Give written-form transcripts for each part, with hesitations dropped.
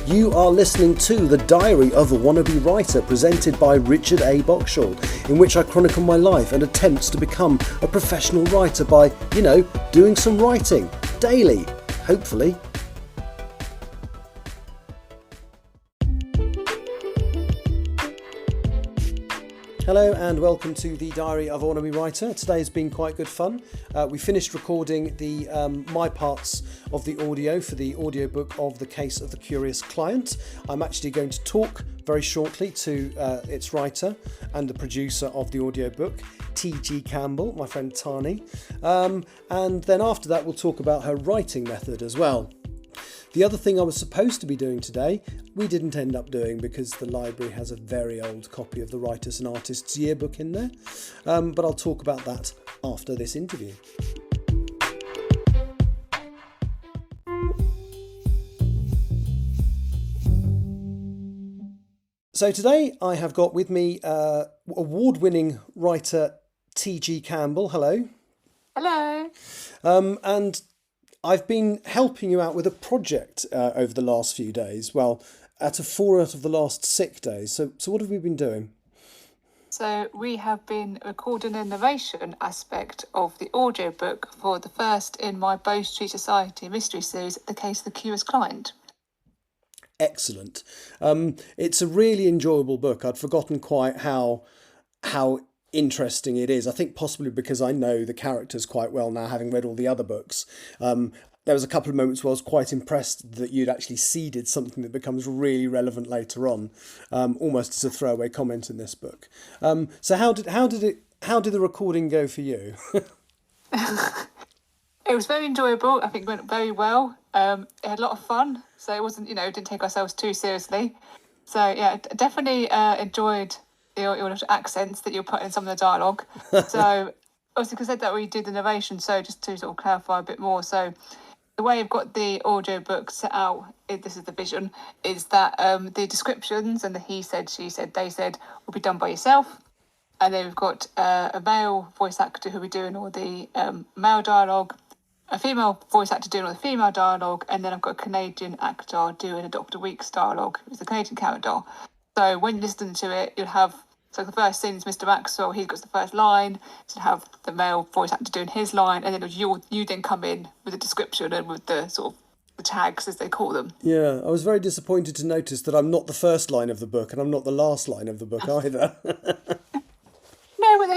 You are listening to The Diary of a Wannabe Writer, presented by Richard A. Boxshall, in which I chronicle my life and attempts to become a professional writer by, doing some writing daily, hopefully. Hello and welcome to The Diary of a Wannabe Writer. Today has been quite good fun. We finished recording the my parts of the audio for the audiobook of The Case of the Curious Client. I'm actually going to talk very shortly to its writer and the producer of the audiobook, T.G. Campbell, my friend Tani. And then after that we'll talk about her writing method as well. The other thing I was supposed to be doing today, we didn't end up doing because the library has a very old copy of the Writers and Artists Yearbook in there. But I'll talk about that after this interview. So today I have got with me award-winning writer T.G. Campbell. Hello. Hello. And I've been helping you out with a project over the last few days. Well, at 4 out of the last 6 days. So what have we been doing? So we have been recording the narration aspect of the audiobook for the first in my Bow Street Society mystery series, The Case of the Curious Client. Excellent. It's a really enjoyable book. I'd forgotten quite how interesting it is. I think possibly because I know the characters quite well now, having read all the other books. There was a couple of moments where I was quite impressed that you'd actually seeded something that becomes really relevant later on, almost as a throwaway comment in this book. So how did the recording go for you? It was very enjoyable. I think it went very well. It had a lot of fun. So it wasn't, didn't take ourselves too seriously. So yeah, definitely enjoyed your little accents that you put in some of the dialogue. So obviously, because I said that we did the narration, so just to sort of clarify a bit more. So the way I've got the audiobook set out, this is the vision, is that the descriptions and the he said, she said, they said will be done by yourself. And then we've got a male voice actor who will be doing all the male dialogue, a female voice actor doing all the female dialogue, and then I've got a Canadian actor doing a Dr. Weeks dialogue, who's the Canadian character. So when you listen to it, you'll have, so the first scene is Mr. Maxwell, he got the first line, so you have the male voice actor doing his line, and then you then come in with a description and with the sort of the tags, as they call them. Yeah, I was very disappointed to notice that I'm not the first line of the book and I'm not the last line of the book either. No, but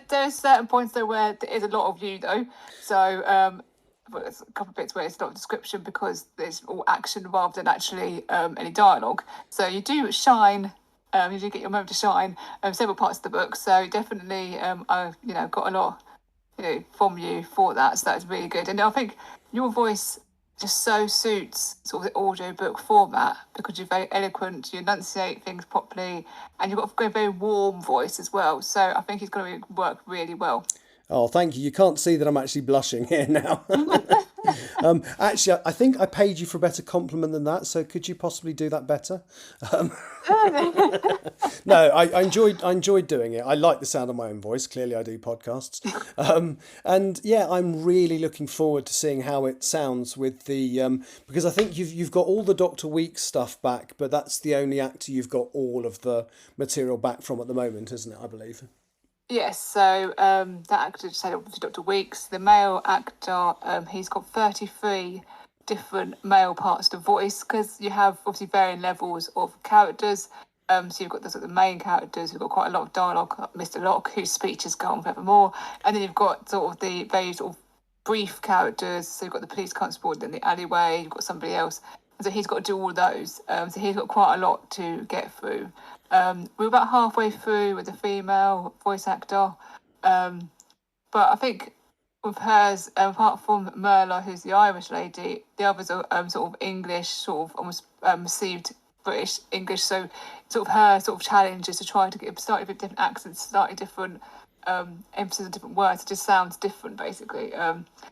there's certain points though where there is a lot of you though, so but there's a couple of bits where it's a lot of description because there's all action rather than actually any dialogue. So you do shine. You do get your moment to shine several parts of the book, so definitely I got a lot from you for that, so that's really good. And I think your voice just so suits sort of the audiobook format because you're very eloquent, you enunciate things properly, and you've got a very warm voice as well, so I think it's going to work really well. Oh, thank you. You can't see that I'm actually blushing here now. Actually, I think I paid you for a better compliment than that, so could you possibly do that better? No, I enjoyed doing it. I like the sound of my own voice. Clearly, I do podcasts. And yeah, I'm really looking forward to seeing how it sounds with the... because I think you've got all the Dr. Weeks stuff back, but that's the only actor you've got all of the material back from at the moment, isn't it, I believe? Yes, so that actor just said obviously Dr. Weeks. The male actor, he's got 33 different male parts to voice because you have obviously varying levels of characters. So you've got the main characters who've got quite a lot of dialogue, Mr. Locke, whose speech has gone forevermore. And then you've got sort of the very sort of brief characters. So you've got the police constable in the alleyway, you've got somebody else. And so he's got to do all those. So he's got quite a lot to get through. We're about halfway through with the female voice actor, but I think with hers, apart from Merla, who's the Irish lady, the others are sort of English, sort of almost received British English. So sort of her sort of challenge is to try to get slightly different accents, slightly different emphasis on different words. It just sounds different, basically.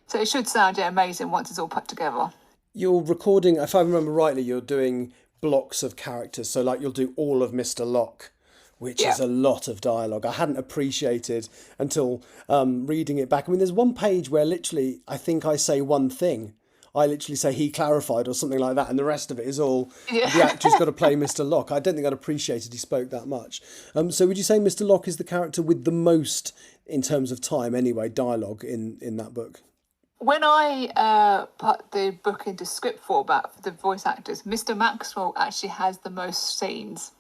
So it should sound amazing once it's all put together. You're recording, if I remember rightly, you're doing blocks of characters, so like you'll do all of Mr. Locke, which is a lot of dialogue. I hadn't appreciated until reading it back. I mean, there's one page where literally I think I say one thing I literally say he clarified or something like that, and the rest of it is all Yeah. the actor's got to play Mr. Locke. I don't think I'd appreciated he spoke that much. So would you say Mr. Locke is the character with the most, in terms of time anyway, dialogue in that book? When I put the book into script format for the voice actors, Mr. Maxwell actually has the most scenes,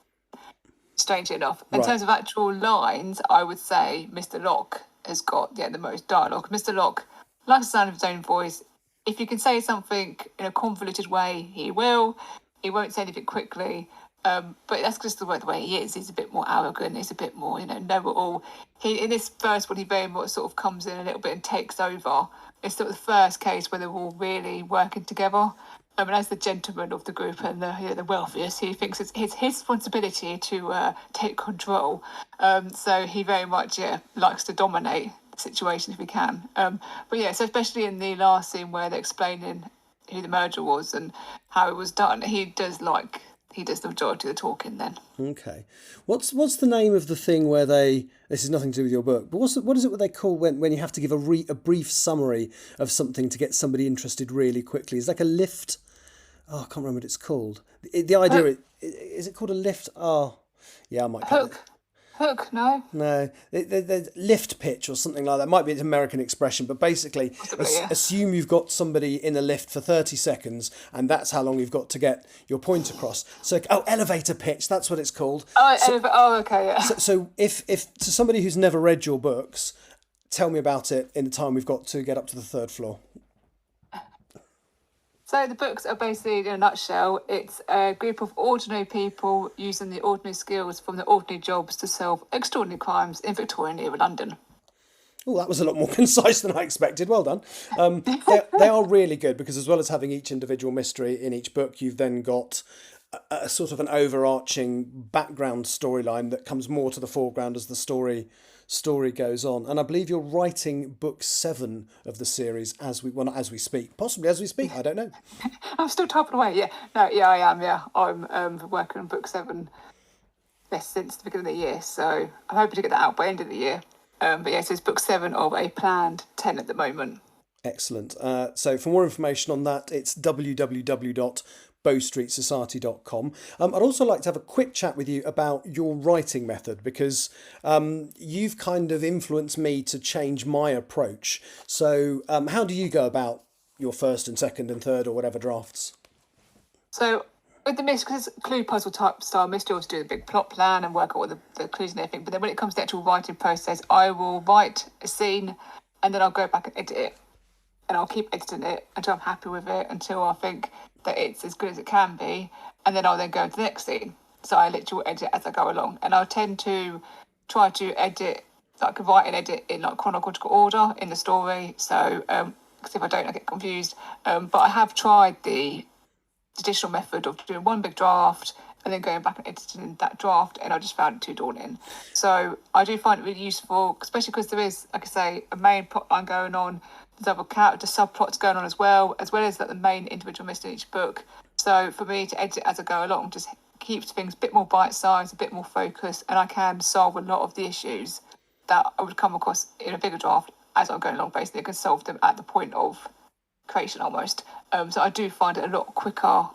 strangely enough. In Right. terms of actual lines, I would say Mr. Locke has got the most dialogue. Mr. Locke likes the sound of his own voice. If you can say something in a convoluted way, he will. He won't say anything quickly. But that's just the way he is. He's a bit more arrogant. He's a bit more, know-it-all. In this first one, he very much sort of comes in a little bit and takes over. It's sort of the first case where they're all really working together. And as the gentleman of the group and the wealthiest, he thinks it's his responsibility to take control. So he very much likes to dominate the situation if he can. But yeah, so especially in the last scene where they're explaining who the murder was and how it was done, he does the majority of the talking then. Okay. What's the name of the thing where they? This is nothing to do with your book, but what is it what they call when you have to give a brief summary of something to get somebody interested really quickly? It's like a lift. Oh, I can't remember what it's called. The idea is it called a lift? Oh, yeah, I might cut it. Hook, no? No, the lift pitch or something like that. Might be an American expression, but basically, Possibly, yeah. assume you've got somebody in a lift for 30 seconds, and that's how long you've got to get your point across. So, elevator pitch, that's what it's called. Okay, yeah. So if to somebody who's never read your books, tell me about it in the time we've got to get up to the third floor. So the books are basically, in a nutshell, it's a group of ordinary people using the ordinary skills from their ordinary jobs to solve extraordinary crimes in Victorian era London. Oh, that was a lot more concise than I expected. Well done. They are really good because as well as having each individual mystery in each book, you've then got a sort of an overarching background storyline that comes more to the foreground as the story goes on. And I believe you're writing book 7 of the series as we speak. Possibly as we speak, I don't know. I'm still typing away, yeah. No, yeah, I am, yeah. I'm working on book 7 since the beginning of the year, so I'm hoping to get that out by the end of the year. But yeah, so it's book 7 of a planned 10 at the moment. Excellent. So for more information on that, it's www.bowstreetsociety.com. I'd also like to have a quick chat with you about your writing method because you've kind of influenced me to change my approach. So how do you go about your first and second and third or whatever drafts? So with the mystery, because it's clue puzzle type style mystery, I always do the big plot plan and work out all the clues and everything. But then when it comes to the actual writing process, I will write a scene and then I'll go back and edit it. And I'll keep editing it until I'm happy with it, until I think that it's as good as it can be. And then I'll then go into the next scene. So I literally edit it as I go along. And I'll tend to try to edit, like write and edit in like chronological order in the story. So, because if I don't, I get confused. But I have tried the traditional method of doing one big draft and then going back and editing that draft, and I just found it too daunting. So I do find it really useful, especially because there is, like I say, a main plot line going on, there's other character subplots going on as well as like the main individual mystery in each book. So for me to edit as I go along just keeps things a bit more bite-sized, a bit more focused, and I can solve a lot of the issues that I would come across in a bigger draft as I'm going along. Basically, I can solve them at the point of creation almost. So I do find it a lot quicker.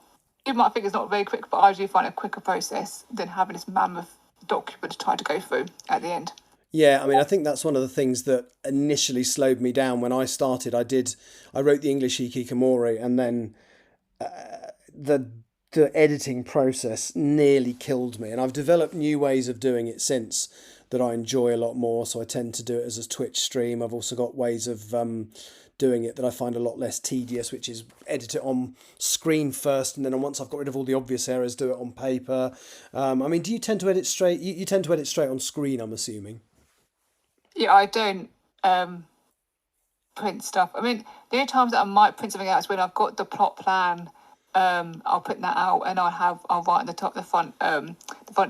You might think it's not very quick, but I do find it a quicker process than having this mammoth document to try to go through at the end. Yeah, I mean, I think that's one of the things that initially slowed me down when I started. I wrote the English Hikikomori, and then the editing process nearly killed me. And I've developed new ways of doing it since that I enjoy a lot more. So I tend to do it as a Twitch stream. I've also got ways of doing it that I find a lot less tedious, which is edit it on screen first, and then once I've got rid of all the obvious errors, do it on paper. I mean, do you tend to edit straight? You tend to edit straight on screen, I'm assuming. Yeah, I don't print stuff. I mean, the only times that I might print something out is when I've got the plot plan. I'll print that out and I'll write on the top, the front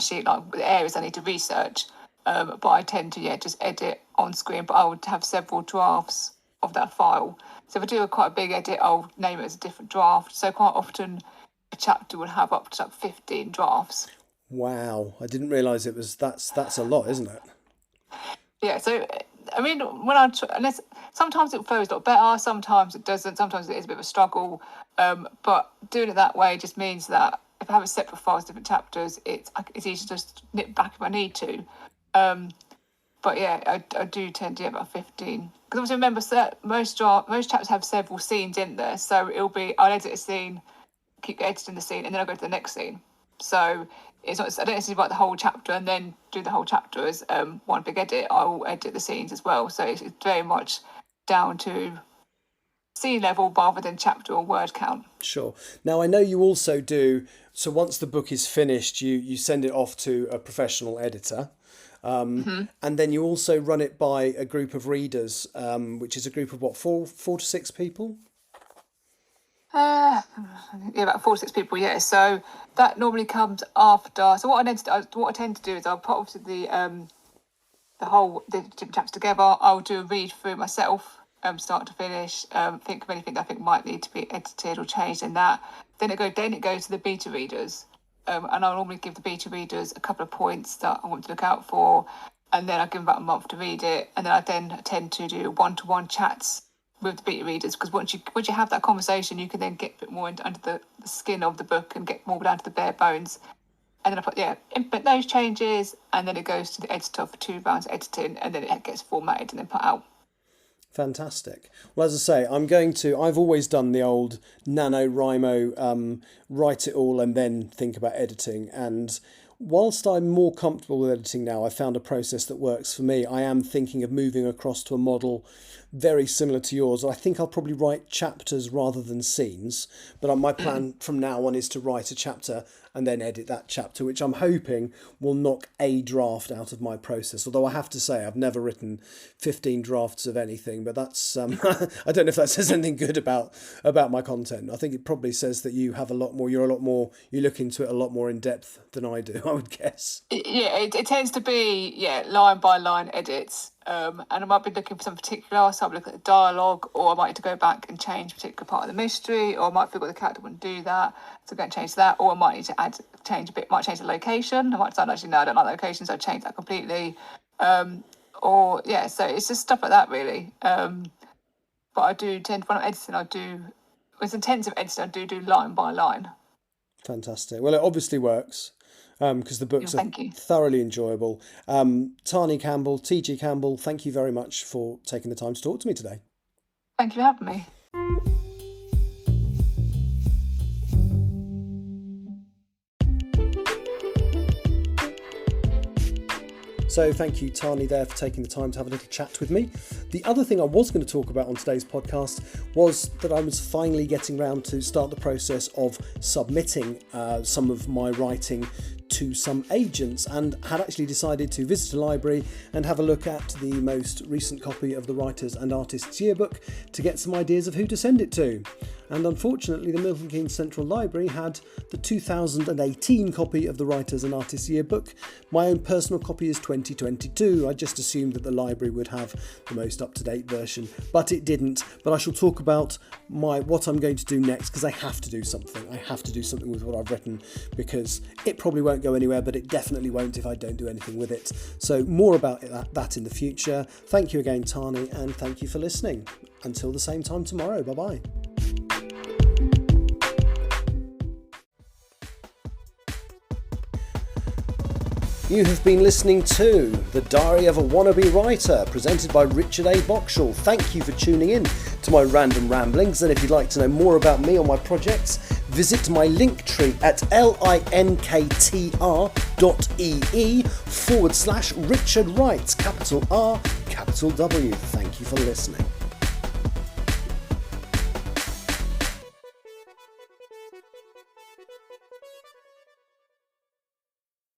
sheet, like the areas I need to research. But I tend to just edit on screen. But I would have several drafts of that file. So if I do quite a big edit, I'll name it as a different draft. So quite often a chapter would have up to like 15 drafts. Wow, I didn't realise it was that's a lot, isn't it? Yeah, so I mean, unless sometimes it flows a lot better, sometimes it doesn't. Sometimes it is a bit of a struggle. But doing it that way just means that if I have a separate files, different chapters, it's easy to just nip back if I need to. But yeah, I do tend to get about 15. Because obviously remember, most chapters have several scenes in there. So it'll be, I'll edit a scene, keep editing the scene, and then I'll go to the next scene. So it's not, I don't necessarily write the whole chapter and then do the whole chapter as one big edit. I will edit the scenes as well. So it's very much down to scene level rather than chapter or word count. Sure. Now, I know you also do, so once the book is finished, you send it off to a professional editor. And then you also run it by a group of readers, which is a group of what, four to six people? Yeah, about 4 to 6 people. Yeah, so that normally comes after. So what I tend to do is I'll put obviously the different chapters together. I'll do a read through myself, start to finish. Think of anything that I think might need to be edited or changed in that. Then it goes to the beta readers. And I'll normally give the beta readers a couple of points that I want to look out for, and then I give them about a month to read it, and then I tend to do one-to-one chats with the beta readers, because once you have that conversation, you can then get a bit more under the skin of the book and get more down to the bare bones. And then I input those changes, and then it goes to the editor for 2 rounds of editing, and then it gets formatted and then put out. Fantastic. Well, as I say, I've always done the old NaNoWriMo, write it all and then think about editing. And whilst I'm more comfortable with editing now, I found a process that works for me. I am thinking of moving across to a model very similar to yours. I think I'll probably write chapters rather than scenes, but my plan from now on is to write a chapter and then edit that chapter, which I'm hoping will knock a draft out of my process. Although I have to say, I've never written 15 drafts of anything, but that's I don't know if that says anything good about my content. I think it probably says that you have you look into it a lot more in depth than I do, I would guess. Yeah, it tends to be line by line edits. And I might be looking for some particular, so I'll look at the dialogue, or I might need to go back and change a particular part of the mystery, or I might feel the character wouldn't do that, so go and change that, or I might need to change the location. I might decide, actually, no, I don't like locations, so I change that completely. So it's just stuff like that, really. But I do tend, when I'm editing, with intensive editing, I do line by line. Fantastic. Well, it obviously works. Because the books are thoroughly enjoyable. TG Campbell, thank you very much for taking the time to talk to me today. Thank you for having me. So thank you, Tani, there for taking the time to have a little chat with me. The other thing I was going to talk about on today's podcast was that I was finally getting round to start the process of submitting some of my writing to some agents, and had actually decided to visit a library and have a look at the most recent copy of the Writers and Artists Yearbook to get some ideas of who to send it to. And unfortunately, the Milton Keynes Central Library had the 2018 copy of the Writers and Artists Yearbook. My own personal copy is 2022. I just assumed that the library would have the most up-to-date version, but it didn't. But I shall talk about what I'm going to do next, because I have to do something. I have to do something with what I've written, because it probably won't go anywhere, but it definitely won't if I don't do anything with it. So more about that in the future. Thank you again, Tani, and thank you for listening. Until the same time tomorrow. Bye-bye. You have been listening to The Diary of a Wannabe Writer, presented by Richard A. Boxall. Thank you for tuning in to my random ramblings, and if you'd like to know more about me or my projects, visit my Linktree at linktr.ee/Richard Wright, capital R, capital W. Thank you for listening.